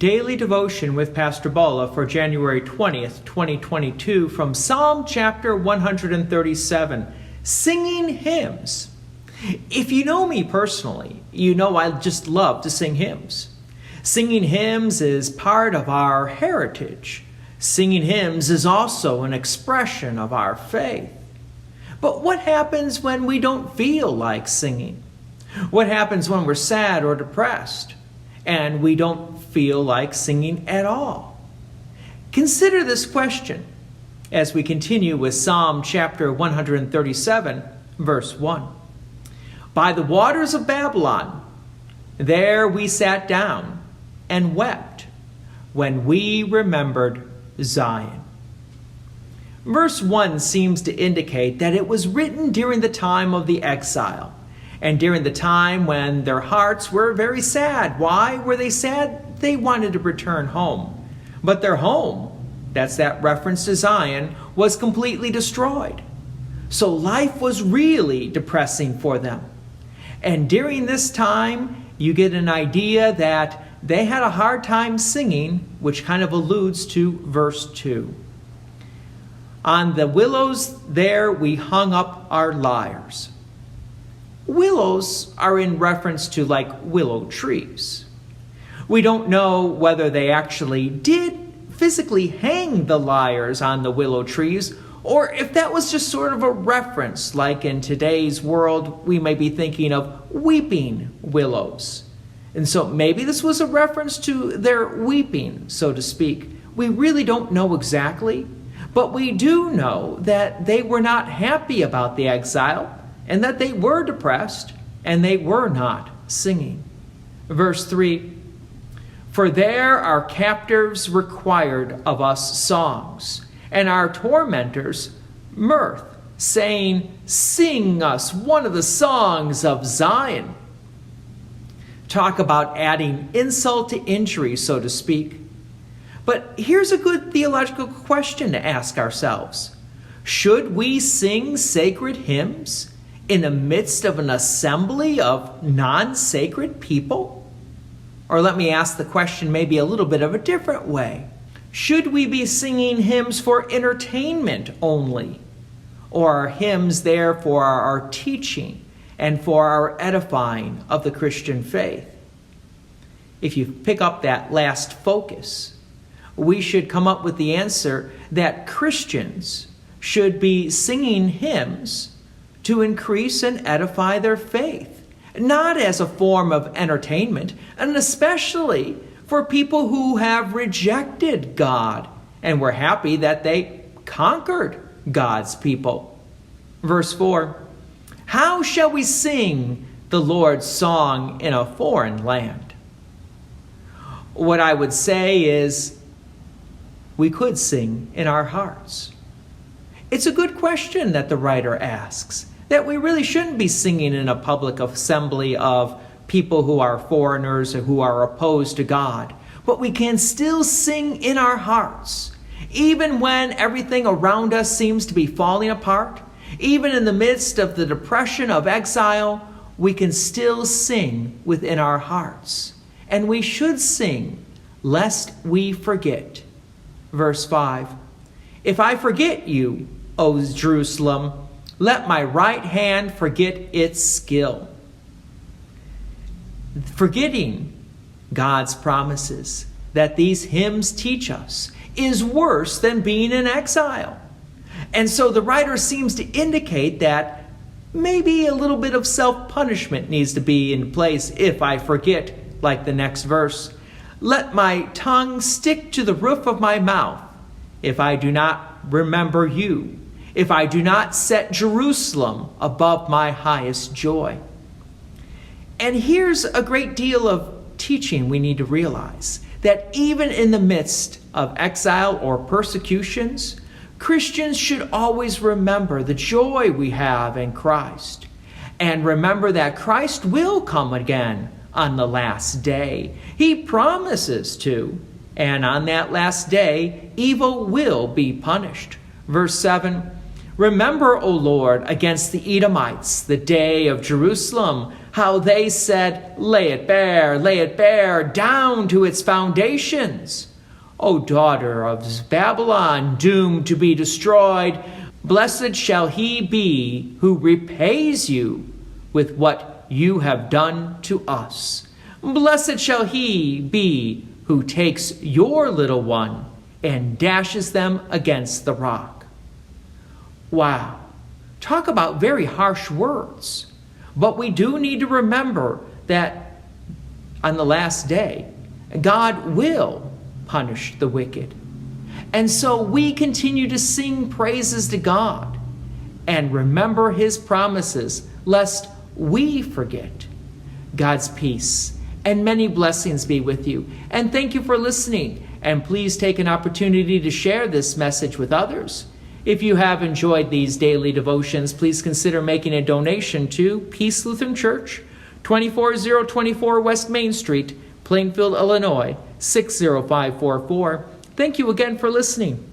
Daily Devotion with Pastor Balla for January 20th, 2022 from Psalm chapter 137, Singing Hymns. If you know me personally, you know I just love to sing hymns. Singing hymns is part of our heritage. Singing hymns is also an expression of our faith. But what happens when we don't feel like singing? What happens when we're sad or depressed and we don't feel like singing at all? Consider this question as we continue with Psalm chapter 137, verse 1. By the waters of Babylon, there we sat down and wept when we remembered Zion. Verse 1 seems to indicate that it was written during the time of the exile and during the time when their hearts were very sad. Why were they sad? They wanted to return home. But their home, that's that reference to Zion, was completely destroyed. So life was really depressing for them. And during this time, you get an idea that they had a hard time singing, which kind of alludes to verse 2. On the willows there we hung up our lyres. Willows are in reference to like willow trees. We don't know whether they actually did physically hang the lyres on the willow trees, or if that was just sort of a reference, like in today's world we may be thinking of weeping willows. And so maybe this was a reference to their weeping, so to speak. We really don't know exactly, but we do know that they were not happy about the exile and that they were depressed and they were not singing. Verse 3, for there our captives required of us songs, and our tormentors mirth, saying, sing us one of the songs of Zion. Talk about adding insult to injury, so to speak. But here's a good theological question to ask ourselves. Should we sing sacred hymns in the midst of an assembly of non-sacred people? Or let me ask the question maybe a little bit of a different way. Should we be singing hymns for entertainment only? Or are hymns there for our teaching and for our edifying of the Christian faith? If you pick up that last focus, we should come up with the answer that Christians should be singing hymns to increase and edify their faith, not as a form of entertainment, and especially for people who have rejected God and were happy that they conquered God's people. Verse 4, how shall we sing the Lord's song in a foreign land? What I would say is, we could sing in our hearts. It's a good question that the writer asks, that we really shouldn't be singing in a public assembly of people who are foreigners or who are opposed to God, but we can still sing in our hearts, even when everything around us seems to be falling apart, even in the midst of the depression of exile, we can still sing within our hearts. And we should sing lest we forget. Verse 5, if I forget you, O Jerusalem, let my right hand forget its skill. Forgetting God's promises that these hymns teach us is worse than being in exile. And so the writer seems to indicate that maybe a little bit of self-punishment needs to be in place if I forget, like the next verse. Let my tongue stick to the roof of my mouth if I do not remember you, if I do not set Jerusalem above my highest joy. And here's a great deal of teaching we need to realize, that even in the midst of exile or persecutions, Christians should always remember the joy we have in Christ, and remember that Christ will come again on the last day. He promises to, and on that last day, evil will be punished. Verse 7, remember, O Lord, against the Edomites, the day of Jerusalem, how they said, lay it bare, down to its foundations. O daughter of Babylon, doomed to be destroyed, blessed shall he be who repays you with what you have done to us. Blessed shall he be who takes your little one and dashes them against the rock. Wow. Talk about very harsh words. But we do need to remember that on the last day, God will punish the wicked. And so we continue to sing praises to God and remember his promises, lest we forget. God's peace and many blessings be with you. And thank you for listening. And please take an opportunity to share this message with others. If you have enjoyed these daily devotions, please consider making a donation to Peace Lutheran Church, 24024 West Main Street, Plainfield, Illinois, 60544. Thank you again for listening.